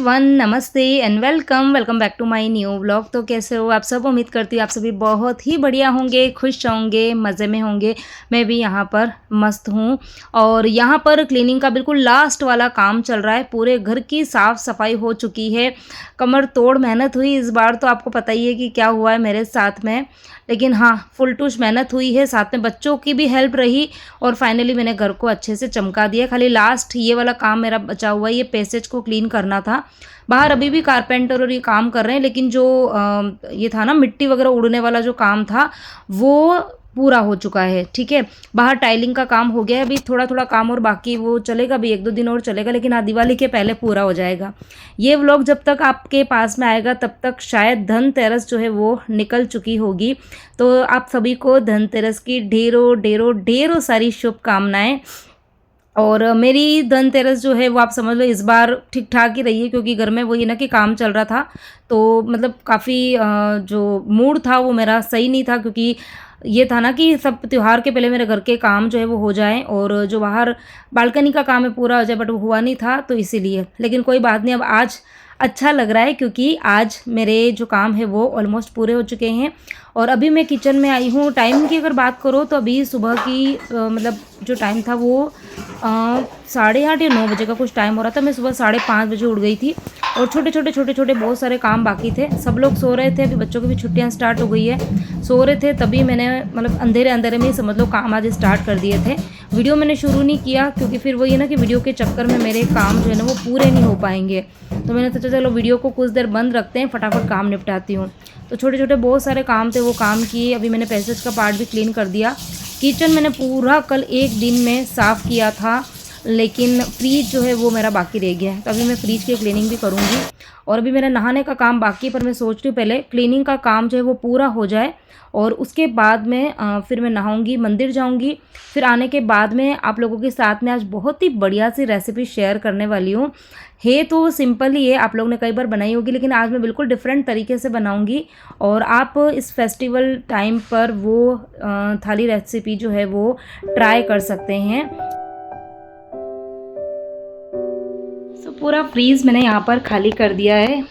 Everyone, नमस्ते and welcome back to my new vlog. तो कैसे हो आप सब? उम्मीद करती हूँ आप सभी बहुत ही बढ़िया होंगे, खुश होंगे, मज़े में होंगे। मैं भी यहाँ पर मस्त हूँ। और यहाँ पर क्लीनिंग का बिल्कुल लास्ट वाला काम चल रहा है। पूरे घर की साफ़ सफाई हो चुकी है। कमर तोड़ मेहनत हुई इस बार, तो आपको पता ही है कि क्या हुआ है मेरे साथ में। लेकिन हाँ, फुल टूश मेहनत हुई है, साथ में बच्चों की भी हेल्प रही और फाइनली मैंने घर को अच्छे से चमका दिया। खाली लास्ट ये वाला काम मेरा बचा हुआ है, ये पैसेज को क्लीन करना था। बाहर अभी भी कारपेंटर और ये काम कर रहे हैं, लेकिन जो ये था ना मिट्टी वगैरह उड़ने वाला जो काम था वो पूरा हो चुका है। ठीक है, बाहर टाइलिंग का काम हो गया है, अभी थोड़ा थोड़ा काम और बाकी, वो चलेगा भी 1-2 दिन और चलेगा, लेकिन हाँ दिवाली के पहले पूरा हो जाएगा। ये व्लॉग जब तक आपके पास में आएगा तब तक शायद धनतेरस जो है वो निकल चुकी होगी। तो आप सभी को धनतेरस की ढेरों ढेरों ढेरों सारी शुभकामनाएं। और मेरी धनतेरस जो है वो आप समझ लो इस बार ठीक ठाक ही रही है, क्योंकि घर में वही ना कि काम चल रहा था। तो मतलब काफ़ी जो मूड था वो मेरा सही नहीं था, क्योंकि ये था ना कि सब त्यौहार के पहले मेरे घर के काम जो है वो हो जाएं और जो बाहर बालकनी का काम है पूरा हो जाए, बट वो हुआ नहीं था तो इसीलिए। लेकिन कोई बात नहीं, अब आज अच्छा लग रहा है क्योंकि आज मेरे जो काम है वो ऑलमोस्ट पूरे हो चुके हैं। और अभी मैं किचन में आई हूँ। टाइम की अगर बात करो तो अभी सुबह की मतलब जो टाइम था वो 8:30 या 9 बजे का कुछ टाइम हो रहा था। मैं सुबह 5:30 बजे उठ गई थी और छोटे छोटे बहुत सारे काम बाकी थे। सब लोग सो रहे थे, अभी बच्चों की भी छुट्टियां स्टार्ट हो गई है, सो रहे थे, तभी मैंने मतलब अंधेरे अंधेरे में ही समझ लो काम आज स्टार्ट कर दिए थे। वीडियो मैंने शुरू नहीं किया क्योंकि फिर वही ना कि वीडियो के चक्कर में मेरे काम जो है ना वो पूरे नहीं हो पाएंगे। तो मैंने सोचा चलो वीडियो को कुछ देर बंद रखते हैं, फटाफट काम निपटाती हूँ। तो छोटे छोटे बहुत सारे काम थे, वो काम किए। अभी मैंने पैसेज का पार्ट भी क्लीन कर दिया। किचन मैंने पूरा कल एक दिन में साफ़ किया था, लेकिन फ्रीज जो है वो मेरा बाकी रह गया है, तो अभी मैं फ्रीज की क्लीनिंग भी करूँगी। और अभी मेरा नहाने का काम बाकी है, पर मैं सोच रही हूँ पहले क्लीनिंग का काम जो है वो पूरा हो जाए और उसके बाद में फिर मैं नहाऊंगी, मंदिर जाऊंगी। फिर आने के बाद में आप लोगों के साथ में आज बहुत ही बढ़िया सी रेसिपी शेयर करने वाली हूँ। है तो सिंपल ही है, आप लोगों ने कई बार बनाई होगी, लेकिन आज मैं बिल्कुल डिफरेंट तरीके से बनाऊंगी। और आप इस फेस्टिवल टाइम पर वो थाली रेसिपी जो है वो ट्राई कर सकते हैं। तो पूरा फ्रीज़ मैंने यहाँ पर खाली कर दिया है।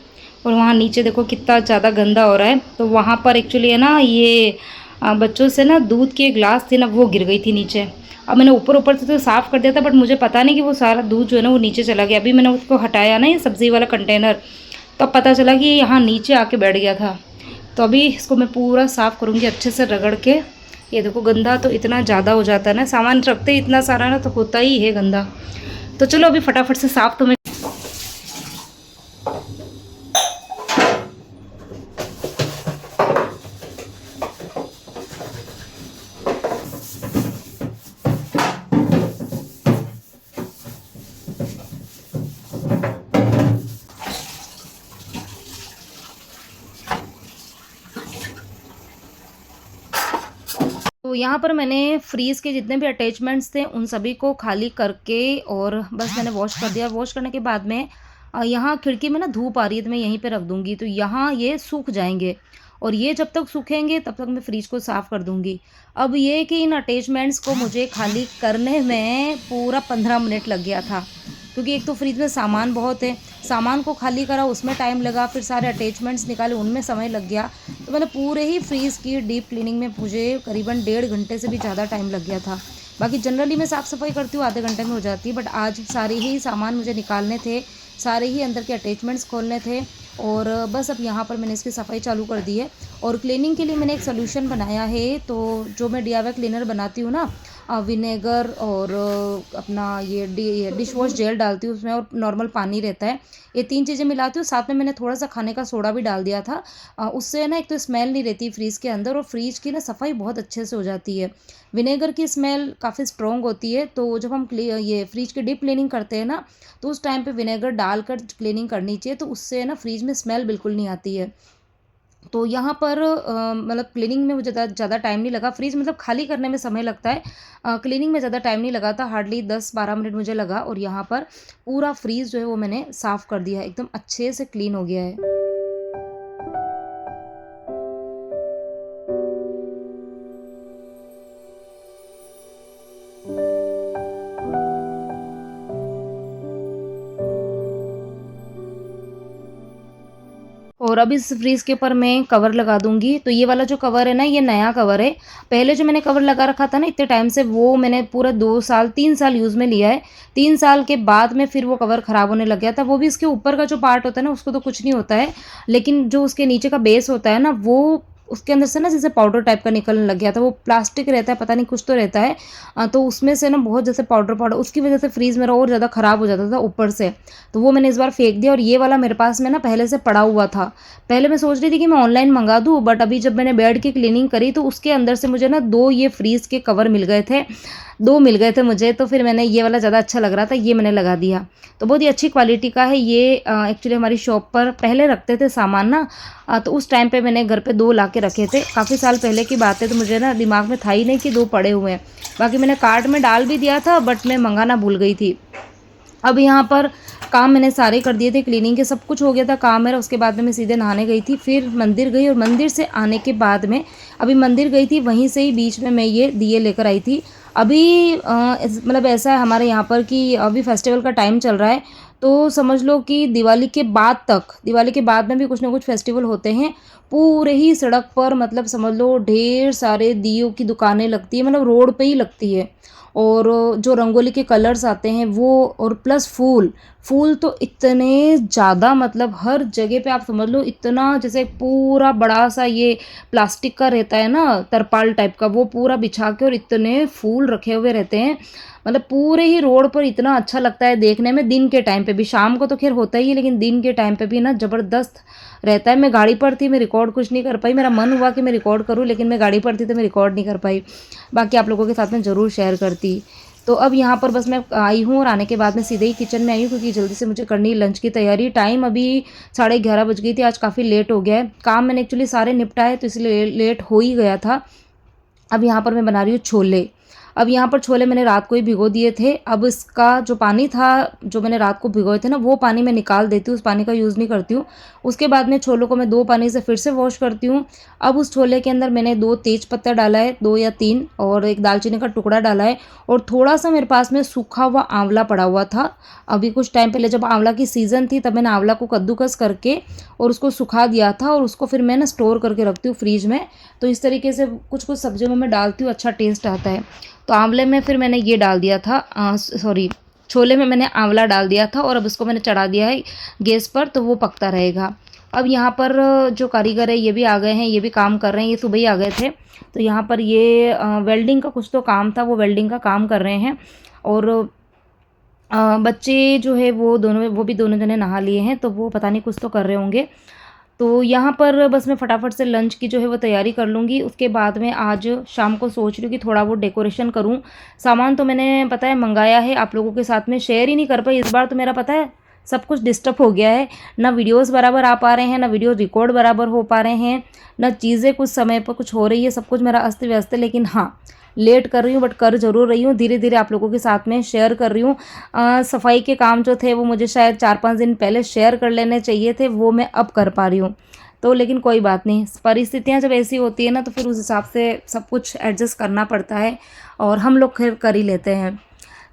और वहाँ नीचे देखो कितना ज़्यादा गंदा हो रहा है। तो वहाँ पर एक्चुअली है ना ये बच्चों से ना दूध के गिलास थी ना वो गिर गई थी नीचे। अब मैंने ऊपर ऊपर से तो साफ़ कर दिया था, बट मुझे पता नहीं कि वो सारा दूध जो है ना वो नीचे चला गया। अभी मैंने उसको हटाया ना ये सब्ज़ी वाला कंटेनर, तब पता चला कि यहाँ नीचे आके बैठ गया था। तो अभी इसको मैं पूरा साफ़ करूँगी अच्छे से रगड़ के। ये देखो गंदा तो इतना ज़्यादा हो जाता है ना, सामान रखते ही इतना सारा ना तो होता ही है गंदा। तो चलो अभी फटाफट से साफ़ तो मैं। तो यहाँ पर मैंने फ्रीज़ के जितने भी अटैचमेंट्स थे उन सभी को खाली करके और बस मैंने वॉश कर दिया। वॉश करने के बाद में यहाँ खिड़की में ना धूप आ रही है तो मैं यहीं पे रख दूँगी, तो यहाँ ये सूख जाएंगे। और ये जब तक सूखेंगे तब तक मैं फ्रीज को साफ़ कर दूँगी। अब ये कि इन अटैचमेंट्स को मुझे खाली करने में पूरा 15 मिनट लग गया था, क्योंकि एक तो फ्रिज में सामान बहुत है, सामान को खाली करा उसमें टाइम लगा, फिर सारे अटैचमेंट्स निकाले उनमें समय लग गया। तो मैंने पूरे ही फ्रीज़ की डीप क्लीनिंग में मुझे करीबन 1.5 घंटे से भी ज़्यादा टाइम लग गया था। बाकी जनरली मैं साफ़ सफाई करती हूँ आधे घंटे में हो जाती है, बट आज सारे ही सामान मुझे निकालने थे, सारे ही अंदर के अटैचमेंट्स खोलने थे। और बस अब यहाँ पर मैंने इसकी सफाई चालू कर दी है। और क्लीनिंग के लिए मैंने एक सोल्यूशन बनाया है। तो जो मैं डीआईवाई क्लीनर बनाती हूँ ना, विनेगर और अपना ये डिश वॉश जेल डालती हूँ उसमें, और नॉर्मल पानी रहता है, ये 3 चीज़ें मिलाती हूँ। साथ में मैंने थोड़ा सा खाने का सोडा भी डाल दिया था। उससे ना एक तो स्मेल नहीं रहती फ्रीज़ के अंदर, और फ्रीज की ना सफाई बहुत अच्छे से हो जाती है। विनेगर की स्मेल काफ़ी स्ट्रॉन्ग होती है, तो जब हम ये फ्रिज की डीप क्लीनिंग करते हैं ना, तो उस टाइम पे विनेगर डालकर क्लीनिंग करनी चाहिए, तो उससे ना फ्रीज में स्मेल बिल्कुल नहीं आती है। तो यहाँ पर मतलब क्लीनिंग में मुझे ज़्यादा टाइम नहीं लगा। फ्रीज मतलब खाली करने में समय लगता है, क्लीनिंग में ज़्यादा टाइम नहीं लगा था, हार्डली 10-12 मिनट मुझे लगा। और यहाँ पर पूरा फ्रीज जो है वो मैंने साफ़ कर दिया है, एकदम अच्छे से क्लीन हो गया है। और अब इस फ्रीज़ के ऊपर मैं कवर लगा दूँगी। तो ये वाला जो कवर है ना, ये नया कवर है। पहले जो मैंने कवर लगा रखा था ना इतने टाइम से, वो मैंने पूरा 2 साल 3 साल यूज़ में लिया है। 3 साल के बाद में फिर वो कवर ख़राब होने लग गया था। वो भी इसके ऊपर का जो पार्ट होता है ना, उसको तो कुछ नहीं होता है, लेकिन जो उसके नीचे का बेस होता है ना, वो उसके अंदर से ना जैसे पाउडर टाइप का निकलने लग गया था। वो प्लास्टिक रहता है, पता नहीं कुछ तो रहता है। तो उसमें से ना बहुत जैसे पाउडर पाउडर, उसकी वजह से फ्रीज़ मेरा और ज़्यादा ख़राब हो जाता था ऊपर से। तो वो मैंने इस बार फेंक दिया, और ये वाला मेरे पास में ना पहले से पड़ा हुआ था। पहले मैं सोच रही थी कि मैं ऑनलाइन मंगा दूँ, बट अभी जब मैंने बेड की क्लीनिंग करी तो उसके अंदर से मुझे ना 2 ये फ्रीज़ के कवर मिल गए थे। 2 मिल गए थे मुझे, तो फिर मैंने ये वाला ज़्यादा अच्छा लग रहा था, ये मैंने लगा दिया। तो बहुत ही अच्छी क्वालिटी का है ये। एक्चुअली हमारी शॉप पर पहले रखते थे सामान ना, तो उस टाइम पे मैंने घर पे 2 ला के रखे थे। काफ़ी साल पहले की बात है, तो मुझे ना दिमाग में था ही नहीं कि 2 पड़े हुए हैं। बाकी मैंने कार्ट में डाल भी दिया था, बट मैं मंगाना भूल गई थी। अब यहाँ पर काम मैंने सारे कर दिए थे, क्लीनिंग के सब कुछ हो गया था काम मेरा। उसके बाद में मैं सीधे नहाने गई थी, फिर मंदिर गई, और मंदिर से आने के बाद में अभी मंदिर गई थी, वहीं से ही बीच में मैं ये दिए लेकर आई थी। अभी मतलब ऐसा है हमारे यहाँ पर कि अभी फेस्टिवल का टाइम चल रहा है, तो समझ लो कि दिवाली के बाद तक, दिवाली के बाद में भी कुछ ना कुछ फेस्टिवल होते हैं। पूरे ही सड़क पर मतलब समझ लो ढेर सारे दियों की दुकानें लगती है, मतलब रोड पे ही लगती है। और जो रंगोली के कलर्स आते हैं वो, और प्लस फूल, फूल तो इतने ज़्यादा, मतलब हर जगह पे आप समझ लो इतना, जैसे पूरा बड़ा सा ये प्लास्टिक का रहता है ना, तरपाल टाइप का, वो पूरा बिछा के और इतने फूल रखे हुए रहते हैं। मतलब पूरे ही रोड पर इतना अच्छा लगता है देखने में। दिन के टाइम पे भी, शाम को तो खैर होता ही है, लेकिन दिन के टाइम पे भी ना ज़बरदस्त रहता है। मैं गाड़ी पर थी, मैं रिकॉर्ड कुछ नहीं कर पाई। मेरा मन हुआ कि मैं रिकॉर्ड करूँ, लेकिन मैं गाड़ी पर थी तो मैं रिकॉर्ड नहीं कर पाई। बाकी आप लोगों के साथ में ज़रूर शेयर करती। तो अब यहाँ पर बस मैं आई हूँ, और आने के बाद में सीधे ही किचन में आई हूँ, क्योंकि जल्दी से मुझे करनी है लंच की तैयारी। टाइम अभी 11:30 बज गई थी, आज काफ़ी लेट हो गया है। काम मैंने एक्चुअली सारे निपटाए, तो इसलिए लेट हो ही गया था। अब यहाँ पर मैं बना रही हूँ छोले। अब यहाँ पर छोले मैंने रात को ही भिगो दिए थे। अब इसका जो पानी था, जो मैंने रात को भिगोए थे ना, वो पानी मैं निकाल देती हूँ, उस पानी का यूज़ नहीं करती हूँ। उसके बाद में छोलों को मैं 2 पानी से फिर से वॉश करती हूँ। अब उस छोले के अंदर मैंने 2 तेज पत्ता डाला है, 2 या 3, और 1 दालचीनी का टुकड़ा डाला है, और थोड़ा सा मेरे पास में सूखा हुआ आंवला पड़ा हुआ था। अभी कुछ टाइम पहले जब आंवला की सीज़न थी, तब मैंने आंवला को कद्दूकस करके और उसको सुखा दिया था, और उसको फिर मैं ना स्टोर करके रखती हूँ फ्रीज में। तो इस तरीके से कुछ कुछ सब्जियों में मैं डालती हूँ, अच्छा टेस्ट आता है। तो आंवले में फिर मैंने ये डाल दिया था, सॉरी, छोले में मैंने आंवला डाल दिया था, और अब उसको मैंने चढ़ा दिया है गैस पर, तो वो पकता रहेगा। अब यहाँ पर जो कारीगर है ये भी आ गए हैं, ये भी काम कर रहे हैं, ये सुबह ही आ गए थे। तो यहाँ पर ये वेल्डिंग का कुछ तो काम था, वो वेल्डिंग का काम कर रहे हैं। और बच्चे जो है वो भी दोनों जने नहा लिए हैं, तो वो पता नहीं कुछ तो कर रहे होंगे। तो यहाँ पर बस मैं फटाफट से लंच की जो है वो तैयारी कर लूँगी। उसके बाद में आज शाम को सोच रही हूँ कि थोड़ा बहुत डेकोरेशन करूँ। सामान तो मैंने पता है मंगाया है, आप लोगों के साथ में शेयर ही नहीं कर पाई इस बार। तो मेरा पता है सब कुछ डिस्टर्ब हो गया है, ना वीडियोस बराबर आ पा रहे हैं, ना वीडियो रिकॉर्ड बराबर हो पा रहे हैं, ना चीज़ें कुछ समय पर कुछ हो रही है, सब कुछ मेरा अस्त व्यस्त है। लेकिन हाँ, लेट कर रही हूँ, बट कर ज़रूर रही हूँ। धीरे धीरे आप लोगों के साथ में शेयर कर रही हूँ। सफाई के काम जो थे वो मुझे शायद 4-5 दिन पहले शेयर कर लेने चाहिए थे, वो मैं अब कर पा रही हूँ। तो लेकिन कोई बात नहीं, परिस्थितियाँ जब ऐसी होती है ना, तो फिर उस हिसाब से सब कुछ एडजस्ट करना पड़ता है, और हम लोग खैर कर ही लेते हैं।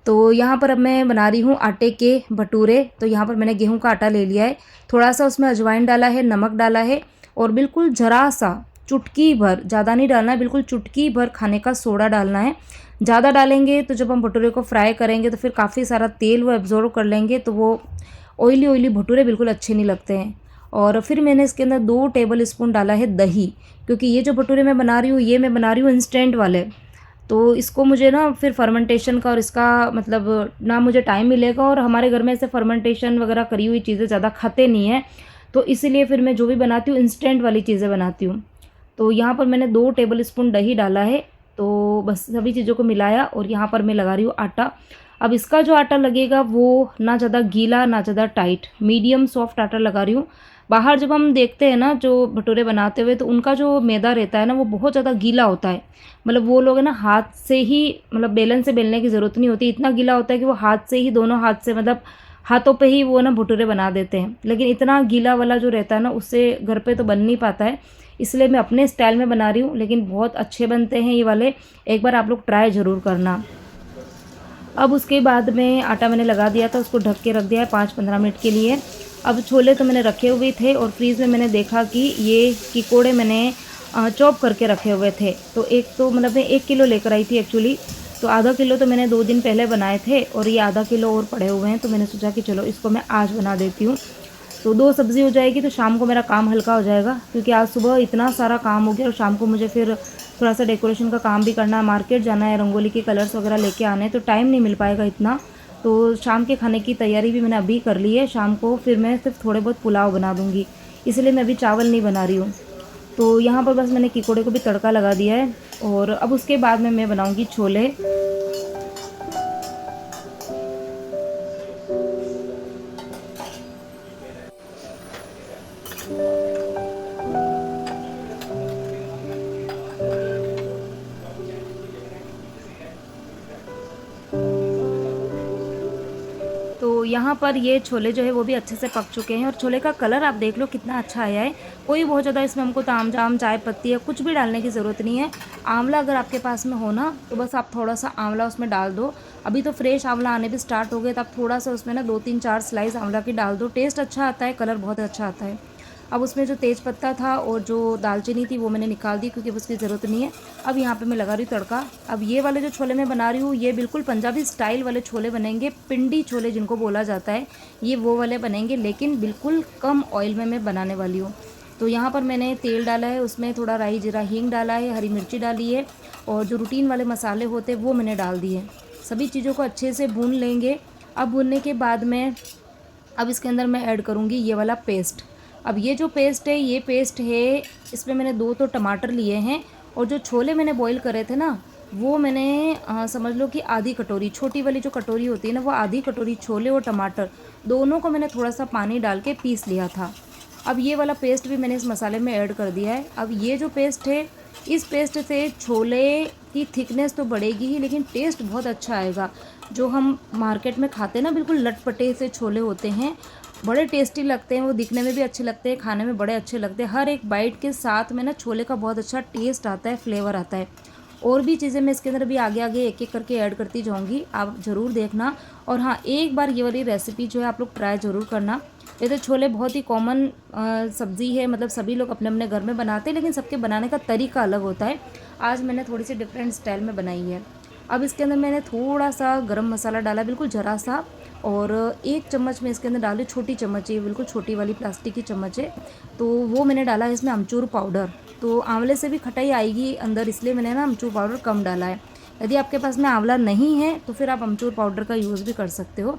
तो यहाँ पर अब मैं बना रही हूँ आटे के भटूरे। तो यहाँ पर मैंने गेहूं का आटा ले लिया है, थोड़ा सा उसमें अजवाइन डाला है, नमक डाला है, और बिल्कुल ज़रा सा, चुटकी भर, ज़्यादा नहीं डालना है, बिल्कुल चुटकी भर खाने का सोडा डालना है। ज़्यादा डालेंगे तो जब हम भटूरे को फ्राई करेंगे तो फिर काफ़ी सारा तेल वो एब्जॉर्व कर लेंगे, तो वो ऑयली ऑयली भटूरे बिल्कुल अच्छे नहीं लगते हैं। और फिर मैंने इसके अंदर 2 टेबल स्पून डाला है दही, क्योंकि ये जो भटूरे मैं बना रही हूँ, ये मैं बना रही हूँ इंस्टेंट वाले। तो इसको मुझे ना फिर फर्मेंटेशन का, और इसका मतलब ना मुझे टाइम मिलेगा, और हमारे घर में ऐसे फर्मेंटेशन वगैरह करी हुई चीज़ें ज़्यादा खाते नहीं हैं। तो इसीलिए फिर मैं जो भी बनाती हूँ इंस्टेंट वाली चीज़ें बनाती हूँ। तो यहाँ पर मैंने 2 टेबल स्पून दही डाला है। तो बस सभी चीज़ों को मिलाया, और यहाँ पर मैं लगा रही हूँ आटा। अब इसका जो आटा लगेगा वो ना ज़्यादा गीला ना ज़्यादा टाइट, मीडियम सॉफ्ट आटा लगा रही हूँ। बाहर जब हम देखते हैं ना जो भटूरे बनाते हुए, तो उनका जो मैदा रहता है ना, वो बहुत ज़्यादा गीला होता है। मतलब वो लोग है ना हाथ से ही, मतलब बेलन से बेलने की ज़रूरत नहीं होती, इतना गीला होता है कि वो हाथ से ही, दोनों हाथ से, मतलब हाथों पे ही वो ना भटूरे बना देते हैं। लेकिन इतना गीला वाला जो रहता है ना, उससे घर पे तो बन नहीं पाता है। इसलिए मैं अपने स्टाइल में बना रही हूँ, लेकिन बहुत अच्छे बनते हैं ये वाले। एक बार आप लोग ट्राई ज़रूर करना। अब उसके बाद में आटा मैंने लगा दिया था, उसको ढक के रख दिया है 5-15 मिनट के लिए। अब छोले तो मैंने रखे हुए थे और फ्रीज़ में मैंने देखा कि ये किकोड़े मैंने चॉप करके रखे हुए थे। तो एक तो मतलब मैं 1 किलो लेकर आई थी एक्चुअली, तो आधा किलो तो मैंने 2 दिन पहले बनाए थे और ये आधा किलो और पड़े हुए हैं, तो मैंने सोचा कि चलो इसको मैं आज बना देती हूँ। तो 2 सब्ज़ी हो जाएगी तो शाम को मेरा काम हल्का हो जाएगा, क्योंकि आज सुबह इतना सारा काम हो गया और शाम को मुझे फिर थोड़ा सा डेकोरेशन का काम भी करना है, मार्केट जाना है, रंगोली के कलर्स वगैरह लेके आने हैं, तो टाइम नहीं मिल पाएगा इतना। तो शाम के खाने की तैयारी भी मैंने अभी कर ली है, शाम को फिर मैं सिर्फ थोड़े बहुत पुलाव बना दूँगी, इसलिए मैं अभी चावल नहीं बना रही हूँ। तो यहाँ पर बस मैंने किकोड़े को भी तड़का लगा दिया है और अब उसके बाद में मैं बनाऊँगी छोले। तो यहाँ पर ये छोले जो है वो भी अच्छे से पक चुके हैं और छोले का कलर आप देख लो कितना अच्छा आया है। कोई बहुत ज़्यादा इसमें हमको तामझाम चाय पत्ती या कुछ भी डालने की ज़रूरत नहीं है। आंवला अगर आपके पास में हो ना तो बस आप थोड़ा सा आंवला उसमें डाल दो। अभी तो फ्रेश आंवला आने भी स्टार्ट हो गए, तो आप थोड़ा सा उसमें ना 2-3-4 स्लाइस आंवला की डाल दो, टेस्ट अच्छा आता है, कलर बहुत अच्छा आता है। अब उसमें जो तेज़ पत्ता था और जो दालचीनी थी वो मैंने निकाल दी, क्योंकि उसकी ज़रूरत नहीं है। अब यहाँ पे मैं लगा रही हूँ तड़का। अब ये वाले जो छोले मैं बना रही हूँ ये बिल्कुल पंजाबी स्टाइल वाले छोले बनेंगे, पिंडी छोले जिनको बोला जाता है, ये वो वाले बनेंगे, लेकिन बिल्कुल कम ऑयल में मैं बनाने वाली हूँ। तो यहाँ पर मैंने तेल डाला है, उसमें थोड़ा राई जीरा हींग डाला है, हरी मिर्ची डाली है और जो रूटीन वाले मसाले होते हैं वो मैंने डाल दिए। सभी चीज़ों को अच्छे से भून लेंगे। अब भूनने के बाद में अब इसके अंदर मैं ऐड करूँगी ये वाला पेस्ट। अब ये जो पेस्ट है ये पेस्ट है, इसमें मैंने 2 तो टमाटर लिए हैं और जो छोले मैंने बॉईल करे थे ना वो मैंने समझ लो कि आधी कटोरी, छोटी वाली जो कटोरी होती है ना वो आधी कटोरी छोले और टमाटर दोनों को मैंने थोड़ा सा पानी डाल के पीस लिया था। अब ये वाला पेस्ट भी मैंने इस मसाले में ऐड कर दिया है। अब ये जो पेस्ट है इस पेस्ट से छोले की थिकनेस तो बढ़ेगी ही, लेकिन टेस्ट बहुत अच्छा आएगा। जो हम मार्केट में खाते हैं ना बिल्कुल लटपटे से छोले होते हैं, बड़े टेस्टी लगते हैं, वो दिखने में भी अच्छे लगते हैं, खाने में बड़े अच्छे लगते हैं। हर एक बाइट के साथ में ना छोले का बहुत अच्छा टेस्ट आता है, फ्लेवर आता है। और भी चीज़ें मैं इसके अंदर भी आगे आगे एक एक करके ऐड करती जाऊँगी, आप ज़रूर देखना। और हाँ, एक बार ये वाली रेसिपी जो है आप लोग ट्राई ज़रूर करना। ये तो छोले बहुत ही कॉमन सब्ज़ी है, मतलब सभी लोग अपने अपने घर में बनाते हैं, लेकिन सबके बनाने का तरीका अलग होता है। आज मैंने थोड़ी सी डिफरेंट स्टाइल में बनाई है। अब इसके अंदर मैंने थोड़ा सा गरम मसाला डाला, बिल्कुल ज़रा सा, और 1 चम्मच में इसके अंदर डाली, छोटी चम्मच है, बिल्कुल छोटी वाली प्लास्टिक की चम्मच है, तो वो मैंने डाला है इसमें अमचूर पाउडर। तो आंवले से भी खटाई आएगी अंदर, इसलिए मैंने ना अमचूर पाउडर कम डाला है। यदि आपके पास में आंवला नहीं है तो फिर आप अमचूर पाउडर का यूज़ भी कर सकते हो।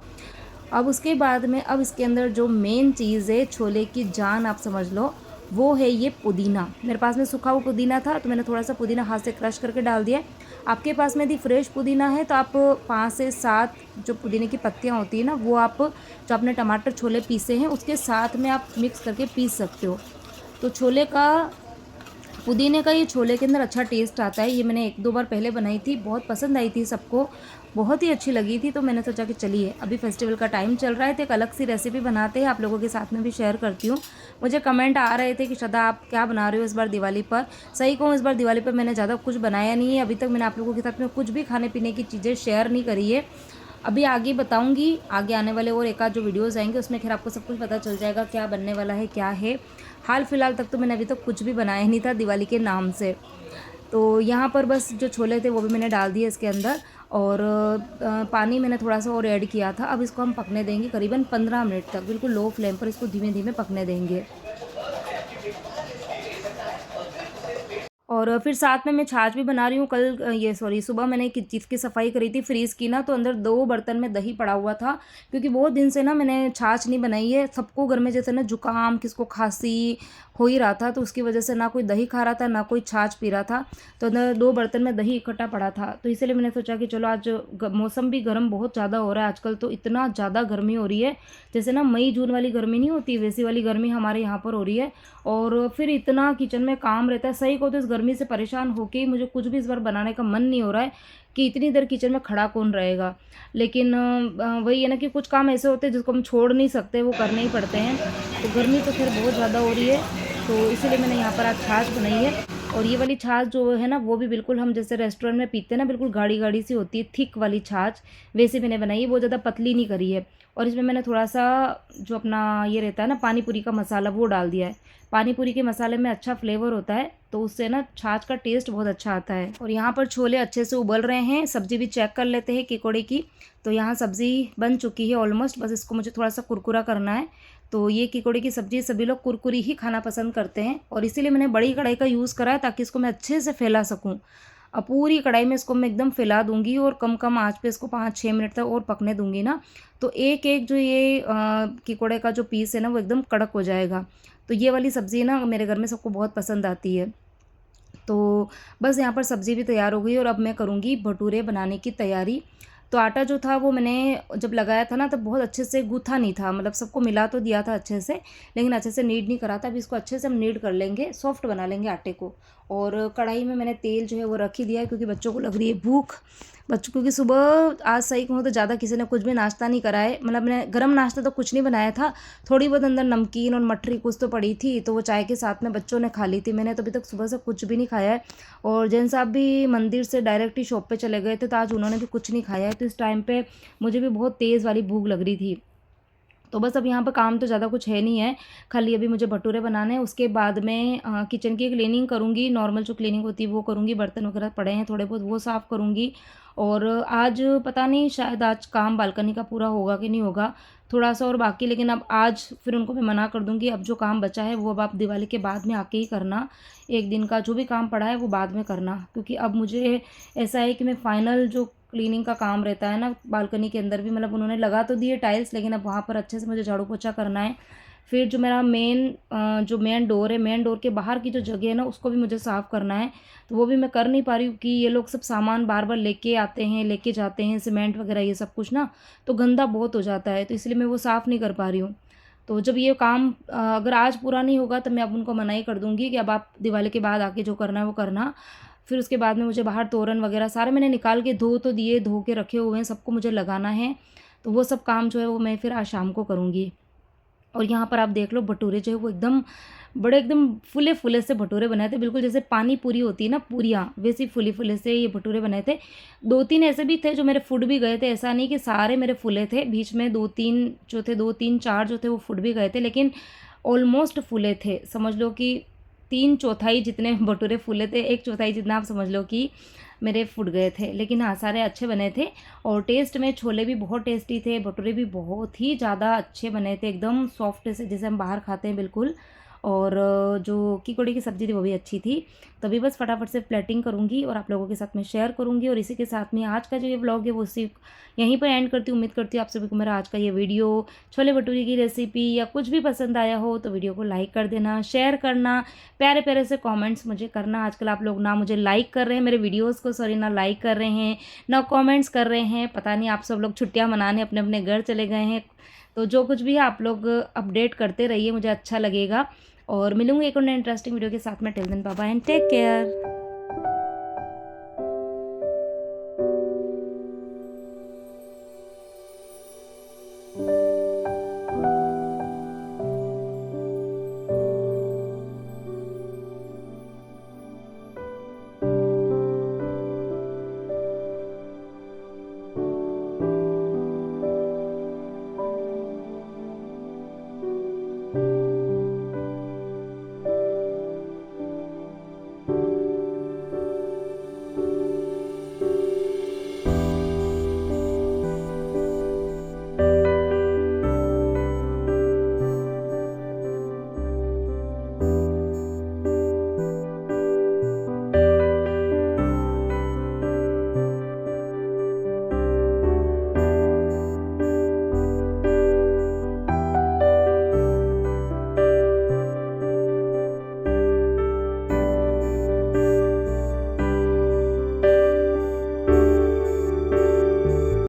अब उसके बाद में अब इसके अंदर जो मेन चीज़ है, छोले की जान आप समझ लो, वो है ये पुदीना। मेरे पास में सूखा हुआ पुदीना था तो मैंने थोड़ा सा पुदीना हाथ से क्रश करके डाल दिया। आपके पास में यदि फ्रेश पुदीना है तो आप 5 से 7 जो पुदीने की पत्तियाँ होती है ना वो आप जो आपने टमाटर छोले पीसे हैं उसके साथ में आप मिक्स करके पीस सकते हो। तो छोले का, पुदीने का ये छोले के अंदर अच्छा टेस्ट आता है। ये मैंने 1-2 बार पहले बनाई थी, बहुत पसंद आई थी सबको, बहुत ही अच्छी लगी थी, तो मैंने सोचा कि चलिए अभी फेस्टिवल का टाइम चल रहा है तो एक अलग सी रेसिपी बनाते हैं, आप लोगों के साथ में भी शेयर करती हूँ। मुझे कमेंट आ रहे थे कि श्रद्धा आप क्या बना रहे हो इस बार दिवाली पर। सही कहूँ, इस बार दिवाली पर मैंने ज़्यादा कुछ बनाया नहीं है, अभी तक मैंने आप लोगों के साथ में कुछ भी खाने पीने की चीज़ें शेयर नहीं करी है। अभी आगे बताऊंगी, आगे आने वाले और एक आध जो वीडियोस आएंगे उसमें खैर आपको सब कुछ पता चल जाएगा क्या बनने वाला है क्या है। हाल फिलहाल तक तो मैंने अभी तक कुछ भी बनाया नहीं था दिवाली के नाम से। तो यहाँ पर बस जो छोले थे वो भी मैंने डाल दिए इसके अंदर, और पानी मैंने थोड़ा सा और ऐड किया था। अब इसको हम पकने देंगे करीबन 15 मिनट तक, बिल्कुल लो फ्लेम पर इसको धीमे धीमे पकने देंगे। और फिर साथ में मैं छाछ भी बना रही हूँ। कल ये सॉरी सुबह मैंने एक चीज़ की सफाई करी थी फ्रीज़ की ना, तो अंदर 2 बर्तन में दही पड़ा हुआ था, क्योंकि बहुत दिन से ना मैंने छाछ नहीं बनाई है। सबको घर में जैसे ना जुकाम, किसको खांसी हो ही रहा था, तो उसकी वजह से ना कोई दही खा रहा था ना कोई छाछ पी रहा था, तो अंदर 2 बर्तन में दही इकट्ठा पड़ा था। तो इसलिए मैंने सोचा कि चलो आज मौसम भी गर्म बहुत ज़्यादा हो रहा है आजकल, तो इतना ज़्यादा गर्मी हो रही है, जैसे ना मई जून वाली गर्मी नहीं होती वैसी वाली गर्मी हमारे यहाँ पर हो रही है। और फिर इतना किचन में काम रहता है, सही को तो इस गर्मी से परेशान होके ही मुझे कुछ भी इस बार बनाने का मन नहीं हो रहा है कि इतनी देर किचन में खड़ा कौन रहेगा। लेकिन वही है ना कि कुछ काम ऐसे होते हैं जिसको हम छोड़ नहीं सकते, वो करने ही पड़ते हैं। तो गर्मी तो खैर बहुत ज़्यादा हो रही है, तो इसीलिए मैंने यहाँ पर आज छाछ बनाई है। और ये वाली छाछ जो है ना वो भी बिल्कुल हम जैसे रेस्टोरेंट में पीते हैं ना, बिल्कुल गाढ़ी गाढ़ी सी होती है, थिक वाली छाछ, वैसे मैंने बनाई है, बहुत ज़्यादा पतली नहीं करी है। और इसमें मैंने थोड़ा सा जो अपना ये रहता है ना पानी पूरी का मसाला वो डाल दिया है। पानी पूरी के मसाले में अच्छा फ्लेवर होता है, तो उससे ना छाछ का टेस्ट बहुत अच्छा आता है। और यहाँ पर छोले अच्छे से उबल रहे हैं। सब्ज़ी भी चेक कर लेते हैं किकोड़े की। तो यहाँ सब्ज़ी बन चुकी है ऑलमोस्ट, बस इसको मुझे थोड़ा सा कुरकुरा करना है। तो ये किकोड़े की सब्ज़ी सभी लोग कुरकुरी ही खाना पसंद करते हैं, और इसीलिए मैंने बड़ी कढ़ाई का यूज़ करा है ताकि इसको मैं अच्छे से फैला सकूँ। अब पूरी कढ़ाई में इसको मैं एकदम फैला दूंगी और कम कम आंच पे इसको 5-6 मिनट तक और पकने दूंगी ना, तो एक एक जो ये किकोड़े का जो पीस है ना वो एकदम कड़क हो जाएगा। तो ये वाली सब्ज़ी ना मेरे घर में सबको बहुत पसंद आती है। तो बस यहाँ पर सब्ज़ी भी तैयार हो गई और अब मैं करूँगी भटूरे बनाने की तैयारी। तो आटा जो था वो मैंने जब लगाया था ना तब बहुत अच्छे से गूँथा नहीं था, मतलब सबको मिला तो दिया था अच्छे से, लेकिन अच्छे से नीड नहीं करा था। अभी इसको अच्छे से हम नीड कर लेंगे, सॉफ्ट बना लेंगे आटे को। और कढ़ाई में मैंने तेल जो है वो रख ही दिया है, क्योंकि बच्चों को लग रही है भूख। बच्चों क्योंकि सुबह आज सही कहूँ तो ज़्यादा किसी ने कुछ भी नाश्ता नहीं करा है, मतलब मैंने गर्म नाश्ता तो कुछ नहीं बनाया था। थोड़ी बहुत अंदर नमकीन और मठरी कुछ तो पड़ी थी, तो वो चाय के साथ में बच्चों ने खा ली थी। मैंने तो अभी तक सुबह से कुछ भी नहीं खाया है। और जैन साहब भी मंदिर से डायरेक्ट ही शॉप पे चले गए थे, तो आज उन्होंने भी कुछ नहीं खाया है। तो इस टाइम पे मुझे भी बहुत तेज़ वाली भूख लग रही थी। तो बस अब यहाँ पर काम तो ज़्यादा कुछ है नहीं है, खाली अभी मुझे भटूरे बनाने हैं। उसके बाद मैं किचन की क्लीनिंग करूँगी, नॉर्मल जो क्लीनिंग होती है वो करूँगी। बर्तन वगैरह पड़े हैं थोड़े बहुत, वो साफ़ करूँगी। और आज पता नहीं शायद आज काम बालकनी का पूरा होगा कि नहीं होगा, थोड़ा सा और बाकी। लेकिन अब आज फिर उनको मैं मना कर दूँगी, अब जो काम बचा है वो अब आप दिवाली के बाद में आके ही करना। एक दिन का जो भी काम पड़ा है वो बाद में करना, क्योंकि अब मुझे ऐसा है कि मैं फाइनल जो क्लीनिंग का काम रहता है ना बालकनी के अंदर भी, मतलब उन्होंने लगा तो दिए टाइल्स, लेकिन अब वहाँ पर अच्छे से मुझे झाड़ू पोछा करना है। फिर जो मेरा जो मेन डोर है, मेन डोर के बाहर की जो जगह है ना उसको भी मुझे साफ़ करना है। तो वो भी मैं कर नहीं पा रही हूँ कि ये लोग सब सामान बार बार लेके आते हैं, लेके जाते हैं, सीमेंट वगैरह ये सब कुछ ना, तो गंदा बहुत हो जाता है, तो इसलिए मैं वो साफ़ नहीं कर पा रही हूँ। तो जब ये काम अगर आज पूरा नहीं होगा तो मैं अब उनको मना ही कर दूँगी कि अब आप दिवाली के बाद आके जो करना है वो करना। फिर उसके बाद में मुझे बाहर तोरण वगैरह सारे मैंने निकाल के धो तो दिए, धो के रखे हुए हैं, सबको मुझे लगाना है। तो वो सब काम जो है वो मैं फिर आज शाम को करूँगी। और यहाँ पर आप देख लो भटूरे जो है वो एकदम बड़े एकदम फुले फुले से भटूरे बनाए थे, बिल्कुल जैसे पानी पूरी होती है ना पूरियाँ, वैसी फुले फुले से ये भटूरे बनाए थे। 2-3 ऐसे भी थे जो मेरे फुट भी गए थे, ऐसा नहीं कि सारे मेरे फुले थे, बीच में 2-3 जो थे, 2-3-4 जो थे वो फुट भी गए थे, लेकिन ऑलमोस्ट फुले थे। समझ लो कि 3/4 जितने भटूरे फूले थे, 1/4 जितना आप समझ लो कि मेरे फूट गए थे। लेकिन हाँ, सारे अच्छे बने थे। और टेस्ट में छोले भी बहुत टेस्टी थे, भटूरे भी बहुत ही ज़्यादा अच्छे बने थे, एकदम सॉफ्ट से जैसे हम बाहर खाते हैं बिल्कुल। और जो किकोड़ी की सब्ज़ी थी वो भी अच्छी थी। तो अभी बस फटाफट से प्लेटिंग करूँगी और आप लोगों के साथ में शेयर करूँगी। और इसी के साथ में आज का जो ये व्लॉग है वो उसी यहीं पर एंड करती हूँ। उम्मीद करती हूँ आप सभी को मेरा आज का ये वीडियो छोले भटूरे की रेसिपी या कुछ भी पसंद आया हो, तो वीडियो को लाइक कर देना, शेयर करना, प्यारे प्यारे से कमेंट्स मुझे करना। आजकल आप लोग ना मुझे लाइक कर रहे हैं मेरे वीडियोज़ को, सॉरी, ना लाइक कर रहे हैं ना कमेंट्स कर रहे हैं। पता नहीं, आप सब लोग छुट्टियां मनाने अपने अपने घर चले गए हैं। तो जो कुछ भी है आप लोग अपडेट करते रहिए, मुझे अच्छा लगेगा। और मिलूंगी एक और नए इंटरेस्टिंग वीडियो के साथ में। Till then bye bye and take care.